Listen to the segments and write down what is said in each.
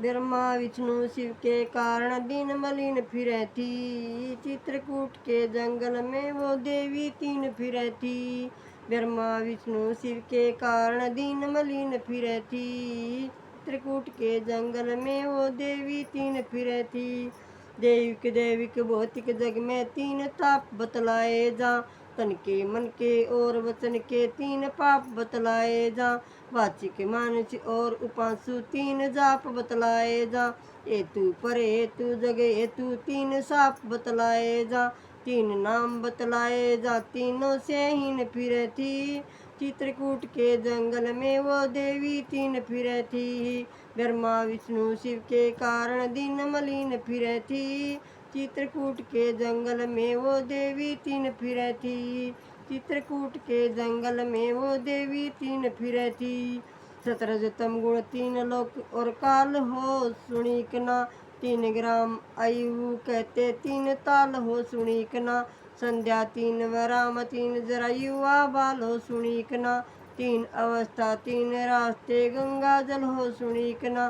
ब्रह्मा विष्णु शिव के कारण दीन मलिन फिरे थी। चित्रकूट के जंगल में वो देवी तीन फिरे थी। ब्रह्मा विष्णु शिव के कारण दीन मलिन फिरे थी। चित्रकूट के जंगल में वो देवी तीन फिरे थी। दैविक दैविक भौतिक जग में तीन ताप बतलाए जा। तन के मन के और वचन के तीन पाप बतलाए जा। वाचिक मानस और उपांशु तीन जाप बतलाए जा। हेतु पर हेतु जग हेतु तीन साप बतलाए जा। तीन नाम बतलाए जा तीनों से हीन फिरे थी। चित्रकूट के जंगल में वो देवी तीन फिरे थी। ब्रह्मा विष्णु शिव के कारण दीन मलिन फिरे थी। चित्रकूट के जंगल में वो देवी तीन फिरे थी। चित्रकूट के जंगल में वो देवी तीन फिरे थी। सतरजतम गुण तीन लोक और काल हो सुणीकना। 3 ग्राम आयु कहते 3 ताल हो सुणीकना। संध्या 3 वराम 3 जरायुआ बाल हो सुणीकना। 3 अवस्था 3 रास्ते गंगा जल हो सुणीकना।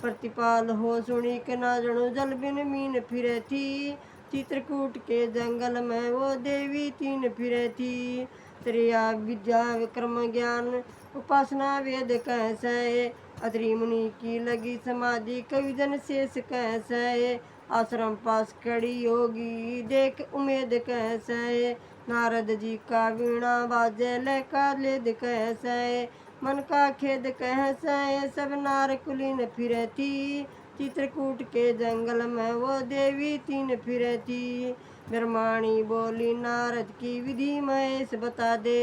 प्रतिपाल हो सुणीकना जणु जल बिन मीन फिरे थी। चित्रकूट के जंगल में वो देवी तीन फिरे थी। त्रिया विद्या विक्रम ज्ञान उपासना वेद कह सहे। अत्रि मुनि की लगी समाधि कवि जन शेष कह सहे। आश्रम पास खड़ी योगी देख उमेद कह सहे। नारद जी का वीणा बाजे लहका लेद कह सहे। मन का खेद कह सहे सब नार कुलीन फिरे थी। चित्रकूट के जंगल में वो देवी तीन फिरे थी। ब्रह्माणी बोली नारद की विधि महेश बता दे।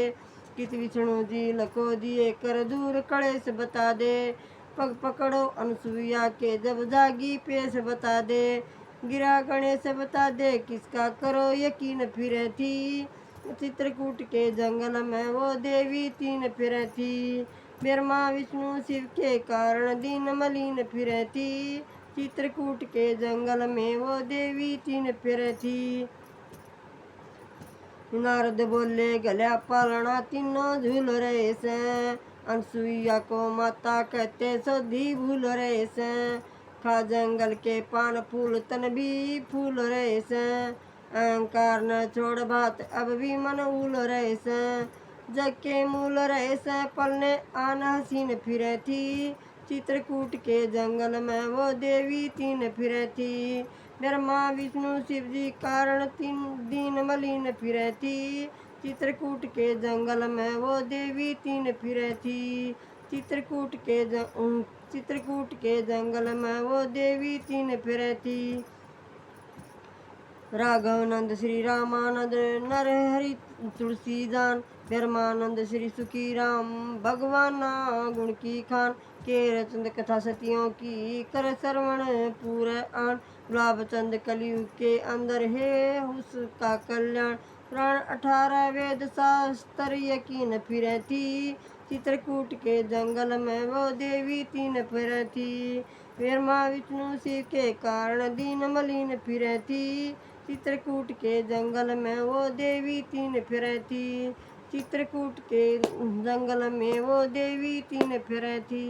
किस विष्णु जी लको दिए कर दूर कलेश बता दे। पग पकड़ो अनुसुईया के जब जागी पेश बता दे। गिरा गणेश बता दे किसका करो यकीन फिरे थी। चित्रकूट के जंगल में वो देवी तीन फिरे थी। ब्रह्मा विष्णु शिव के कारण दीन मलिन फिरे थी। चित्रकूट के जंगल में वो देवी तीन फिरे थी। नारद बोले गल्या पालना तीनों झूल रहे से। अनसुईया को माता कहते सोधी भूल रहे से। खा जंगल के पान फूल तन भी फूल रहे से। अहंकार न छोड़ बात अब भी मन उल रहे से। जग के मूल रहे से पलने आन हसीन फिरे थी। चित्रकूट के जंगल में वो देवी तीन फिरे थी। ब्रह्मा विष्णु शिव जी कारण तीन दीन मलिन फिरे थी। चित्रकूट के जंगल में वो देवी तीन फिरे थी। चित्रकूट के जंगल में वो देवी तीन फिरे थी। राघवानंद श्री रामानंद नर हरि तुलसी जान। ब्रह्मानंद श्री सुखी राम भगवान गुण की खान। केर चंद कथा सतियों की कर श्रवण पूरे आन। गुलाब चंद कलयुग के अंदर है उसका कल्याण। पुराण 18 वेद शास्त्र यकीन फिरे थी। चित्रकूट के जंगल में वो देवी तीन फिरे थी। ब्रह्मा विष्णु शिव के कारण दीन मलिन फिरे थी। चित्रकूट के जंगल में वो देवी तीन फिरे थी। चित्रकूट के जंगल में वो देवी तीन फिरे थी।